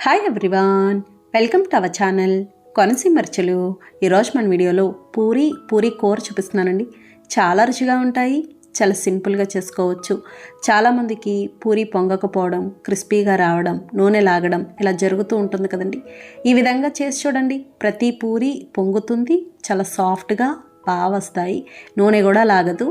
Hi everyone, welcome to our channel Konaseema రుచులు. ఈరోజు మన వీడియోలో పూరీ కూర చూపిస్తున్నానండి. చాలా రుచిగా ఉంటాయి, చాలా సింపుల్గా చేసుకోవచ్చు. చాలామందికి పూరీ పొంగకపోవడం, క్రిస్పీగా రావడం, నూనె లాగడం ఇలా జరుగుతూ ఉంటుంది కదండి. ఈ విధంగా చేసి చూడండి, ప్రతి పూరీ పొంగుతుంది, చాలా సాఫ్ట్గా బాగా వస్తాయి, నూనె కూడా లాగదు.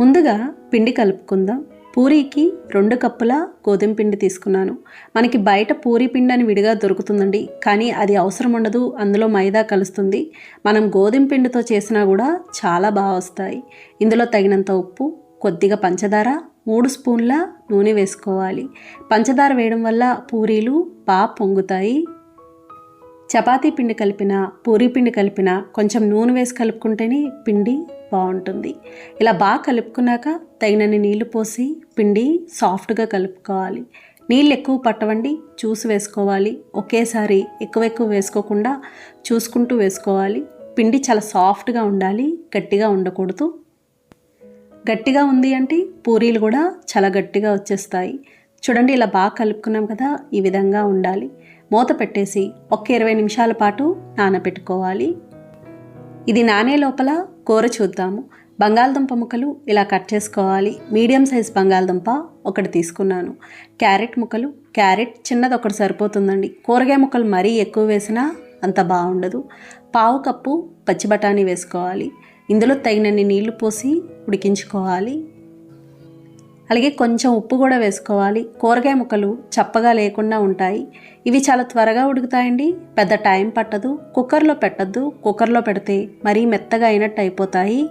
ముందుగా పిండి కలుపుకుందాం. పూరీకి 2 కప్పుల గోధుమ పిండి తీసుకున్నాను. మనకి బయట పూరీ పిండి అని విడిగా దొరుకుతుందండి, కానీ అది అవసరం ఉండదు, అందులో మైదా కలుస్తుంది. మనం గోధుమ పిండితో చేసినా కూడా చాలా బాగా వస్తాయి. ఇందులో తగినంత ఉప్పు, కొద్దిగా పంచదార, 3 స్పూన్ల నూనె వేసుకోవాలి. పంచదార వేయడం వల్ల పూరీలు బాగా పొంగుతాయి. చపాతీ పిండి కలిపిన, పూరీ పిండి కలిపిన కొంచెం నూనె వేసి కలుపుకుంటేనే పిండి బాగుంటుంది. ఇలా బాగా కలుపుకున్నాక తగినన్ని నీళ్లు పోసి పిండి సాఫ్ట్గా కలుపుకోవాలి. నీళ్ళు ఎక్కువ పట్టవండి, చూసి వేసుకోవాలి. ఒకేసారి ఎక్కువ వేసుకోకుండా చూసుకుంటూ వేసుకోవాలి. పిండి చాలా సాఫ్ట్గా ఉండాలి, గట్టిగా ఉండకూడదు. గట్టిగా ఉంది అంటే పూరీలు కూడా చాలా గట్టిగా వచ్చేస్తాయి. చూడండి, ఇలా బాగా కలుపుకున్నాం కదా, ఈ విధంగా ఉండాలి. మూత పెట్టేసి ఒక 20 నిమిషాల పాటు నానబెట్టుకోవాలి. ఇది నానే లోపల కూర చూద్దాము. బంగాళదుంప ముక్కలు ఇలా కట్ చేసుకోవాలి. మీడియం సైజ్ బంగాళదుంప ఒకటి తీసుకున్నాను. క్యారెట్ ముక్కలు, క్యారెట్ చిన్నది ఒకటి సరిపోతుందండి. కూరగాయ ముక్కలు మరీ ఎక్కువ వేసినా అంత బాగుండదు. 1/2 కప్పు పచ్చి బఠానీ వేసుకోవాలి. ఇందులో తగినన్ని నీళ్లు పోసి ఉడికించుకోవాలి. అలాగే కొంచెం ఉప్పు కూడా వేసుకోవాలి. కూరగాయ ముక్కలు చప్పగా లేకుండా ఉంటాయి. ఇవి చాలా త్వరగా ఉడుకుతాయండి, పెద్ద టైం పట్టదు. కుక్కర్లో పెట్టద్దు, కుక్కర్లో పెడితే మరీ మెత్తగా అయినట్టు అయిపోతాయి.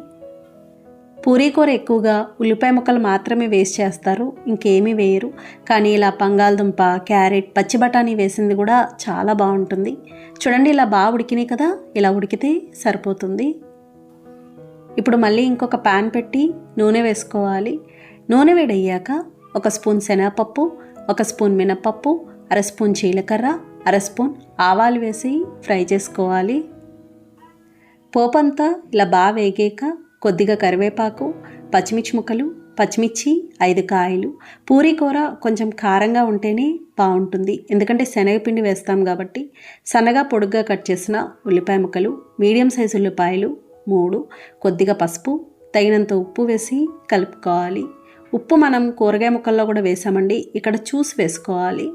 పూరీ కూర ఎక్కువగా ఉల్లిపాయ ముక్కలు మాత్రమే వేస్ట్ చేస్తారు, ఇంకేమీ వేయరు. కానీ ఇలా బంగాళదుంప, క్యారెట్, పచ్చి బఠానీ వేసింది కూడా చాలా బాగుంటుంది. చూడండి, ఇలా బాగా ఉడికినాయి కదా, ఇలా ఉడికితే సరిపోతుంది. ఇప్పుడు మళ్ళీ ఇంకొక ప్యాన్ పెట్టి నూనె వేసుకోవాలి. నూనె వేడయ్యాక 1 స్పూన్ శనగపప్పు, 1 స్పూన్ మినపప్పు, 1/2 స్పూన్ జీలకర్ర, 1/2 స్పూన్ ఆవాలు వేసి ఫ్రై చేసుకోవాలి. పోపంతా ఇలా బాగా వేగాక కొద్దిగా కరివేపాకు, పచ్చిమిర్చి ముక్కలు, పచ్చిమిర్చి 5 కాయలు. పూరీ కూర కొంచెం కారంగా ఉంటేనే బాగుంటుంది, ఎందుకంటే శనగపిండి వేస్తాం కాబట్టి. సన్నగా పొడుగ్గా కట్ చేసిన ఉల్లిపాయ ముక్కలు, మీడియం సైజు ఉల్లిపాయలు 3, కొద్దిగా పసుపు, తగినంత ఉప్పు వేసి కలుపుకోవాలి. ఉప్పు మనం కూరగాయ ముక్కల్లో కూడా వేసామండి, ఇక్కడ చూసి వేసుకోవాలి.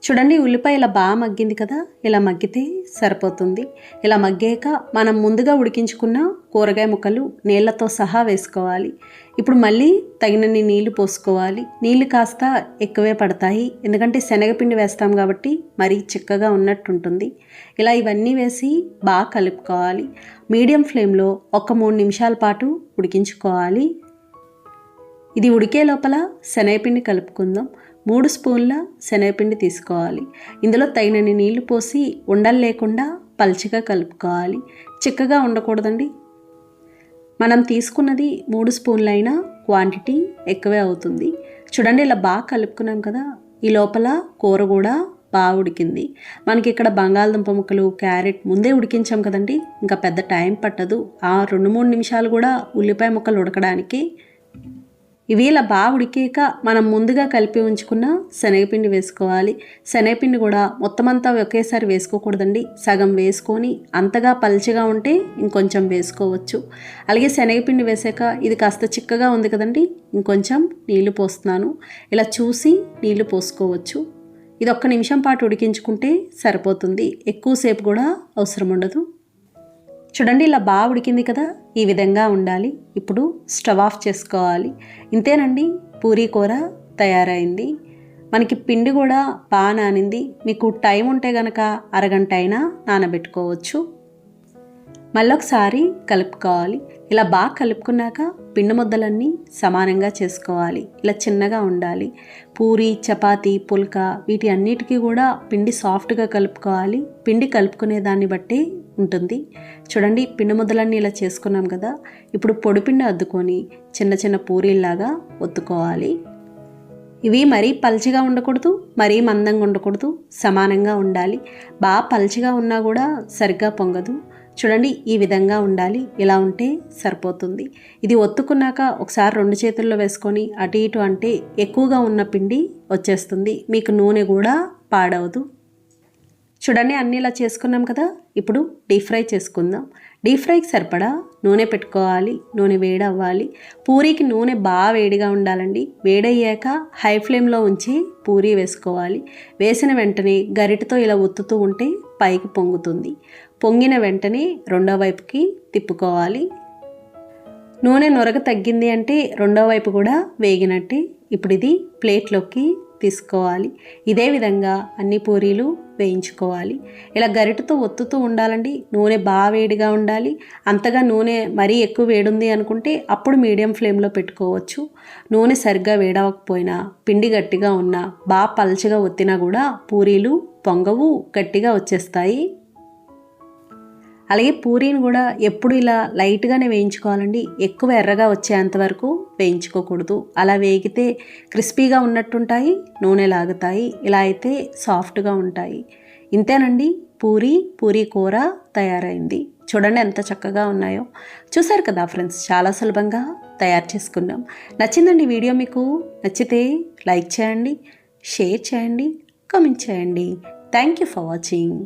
చూడండి, ఉల్లిపాయ ఇలా బాగా మగ్గింది కదా, ఇలా మగ్గితే సరిపోతుంది. ఇలా మగ్గాక మనం ముందుగా ఉడికించుకున్న కూరగాయ ముక్కలు నీళ్లతో సహా వేసుకోవాలి. ఇప్పుడు మళ్ళీ తగినన్ని నీళ్లు పోసుకోవాలి. నీళ్లు కాస్త ఎక్కువే పడతాయి, ఎందుకంటే శనగపిండి వేస్తాం కాబట్టి మరీ చిక్కగా ఉన్నట్టుంటుంది. ఇలా ఇవన్నీ వేసి బాగా కలుపుకోవాలి. మీడియం ఫ్లేమ్లో 3 నిమిషాల పాటు ఉడికించుకోవాలి. ఇది ఉడికే లోపల శనగపిండి కలుపుకుందాం. 3 స్పూన్ల శనగపిండి తీసుకోవాలి. ఇందులో తగినన్ని నీళ్లు పోసి ఉండలు లేకుండా పల్చగా కలుపుకోవాలి. చిక్కగా ఉండకూడదండి. మనం తీసుకున్నది 3 స్పూన్లైన క్వాంటిటీ ఎక్కువే అవుతుంది. చూడండి, ఇలా బాగా కలుపుకున్నాం కదా, ఈ లోపల కూర కూడా బాగా ఉడికింది. మనకి ఇక్కడ బంగాళదుంప ముక్కలు, క్యారెట్ ముందే ఉడికించాం కదండి, ఇంకా పెద్ద టైం పట్టదు. 2-3 నిమిషాలు కూడా ఉల్లిపాయ ముక్కలు ఉడకడానికి. ఇవి ఇలా బాగా ఉడికాక మనం ముందుగా కలిపి ఉంచుకున్న శనగపిండి వేసుకోవాలి. శనగపిండి కూడా మొత్తం అంతా ఒకేసారి వేసుకోకూడదండి, సగం వేసుకొని అంతగా పల్చగా ఉంటే ఇంకొంచెం వేసుకోవచ్చు. అలాగే శనగపిండి వేసాక ఇది కాస్త చిక్కగా ఉంది కదండి, ఇంకొంచెం నీళ్లు పోస్తున్నాను. ఇలా చూసి నీళ్లు పోసుకోవచ్చు. ఇది 1 నిమిషం పాటు ఉడికించుకుంటే సరిపోతుంది, ఎక్కువసేపు కూడా అవసరం ఉండదు. చూడండి, ఇలా బాగా ఉడికింది కదా, ఈ విధంగా ఉండాలి. ఇప్పుడు స్టవ్ ఆఫ్ చేసుకోవాలి. ఇంతేనండి, పూరీ కూర తయారైంది. మనకి పిండి కూడా బాగా నానింది. మీకు టైం ఉంటే కనుక అరగంట అయినా నానబెట్టుకోవచ్చు. మళ్ళొకసారి కలుపుకోవాలి. ఇలా బాగా కలుపుకున్నాక పిండి ముద్దలన్నీ సమానంగా చేసుకోవాలి. ఇలా చిన్నగా ఉండాలి. పూరీ, చపాతీ, పుల్కా వీటి అన్నిటికీ కూడా పిండి సాఫ్ట్గా కలుపుకోవాలి. పిండి కలుపుకునే దాన్ని బట్టి ఉంటుంది. చూడండి, పిండి ముద్దలన్నీ ఇలా చేసుకున్నాం కదా, ఇప్పుడు పొడిపిండి అద్దుకొని చిన్న చిన్న పూరీల్లాగా ఒత్తుకోవాలి. ఇవి మరీ పల్చగా ఉండకూడదు, మరీ మందంగా ఉండకూడదు, సమానంగా ఉండాలి. బాగా పల్చగా ఉన్నా కూడా సరిగ్గా పొంగదు. చూడండి, ఈ విధంగా ఉండాలి. ఇలా ఉంటే సరిపోతుంది. ఇది ఒత్తుకున్నాక ఒకసారి 2 చేతుల్లో వేసుకొని అటు ఇటు అంటే ఎక్కువగా ఉన్న పిండి వచ్చేస్తుంది. మీకు నూనె కూడా పాడవదు. చూడండి అన్నీ ఇలా చేసుకున్నాం కదా. ఇప్పుడు డీప్ ఫ్రై చేసుకుందాం. డీప్ ఫ్రైకి సరిపడా నూనె పెట్టుకోవాలి. నూనె వేడి అవ్వాలి. పూరీకి నూనె బాగా వేడిగా ఉండాలండి. వేడయ్యాక హై ఫ్లేమ్లో ఉంచి పూరీ వేసుకోవాలి. వేసిన వెంటనే గరిటతో ఇలా ఒత్తుతూ ఉంటే పైకి పొంగుతుంది. పొంగిన వెంటనే రెండో వైపుకి తిప్పుకోవాలి. నూనె నొరగ తగ్గింది అంటే రెండో వైపు కూడా వేగినట్టే. ఇప్పుడు ఇది ప్లేట్లోకి తీసుకోవాలి. ఇదే విధంగా అన్ని పూరీలు వేయించుకోవాలి. ఇలా గరిటతో ఒత్తుతూ ఉండాలండి. నూనె బాగా వేడిగా ఉండాలి. అంతగా నూనె మరీ ఎక్కువ వేడుంది అనుకుంటే అప్పుడు మీడియం ఫ్లేమ్లో పెట్టుకోవచ్చు. నూనె సరిగ్గా వేడవకపోయినా, పిండి గట్టిగా ఉన్నా, బాగా పల్చగా ఒత్తినా కూడా పూరీలు పొంగవు, గట్టిగా వచ్చేస్తాయి. అలాగే పూరీని కూడా ఎప్పుడు ఇలా లైట్గానే వేయించుకోవాలండి. ఎక్కువ ఎర్రగా వచ్చేంతవరకు వేయించుకోకూడదు. అలా వేగితే క్రిస్పీగా ఉన్నట్టుంటాయి, నూనె లాగుతాయి. ఇలా అయితే సాఫ్ట్గా ఉంటాయి. ఇంతేనండి, పూరీ కూర తయారైంది. చూడండి ఎంత చక్కగా ఉన్నాయో. చూసారు కదా ఫ్రెండ్స్, చాలా సులభంగా తయారు చేసుకున్నాం. నచ్చిందండి వీడియో మీకు? నచ్చితే లైక్ చేయండి, షేర్ చేయండి, కామెంట్ చేయండి. Thank you for watching.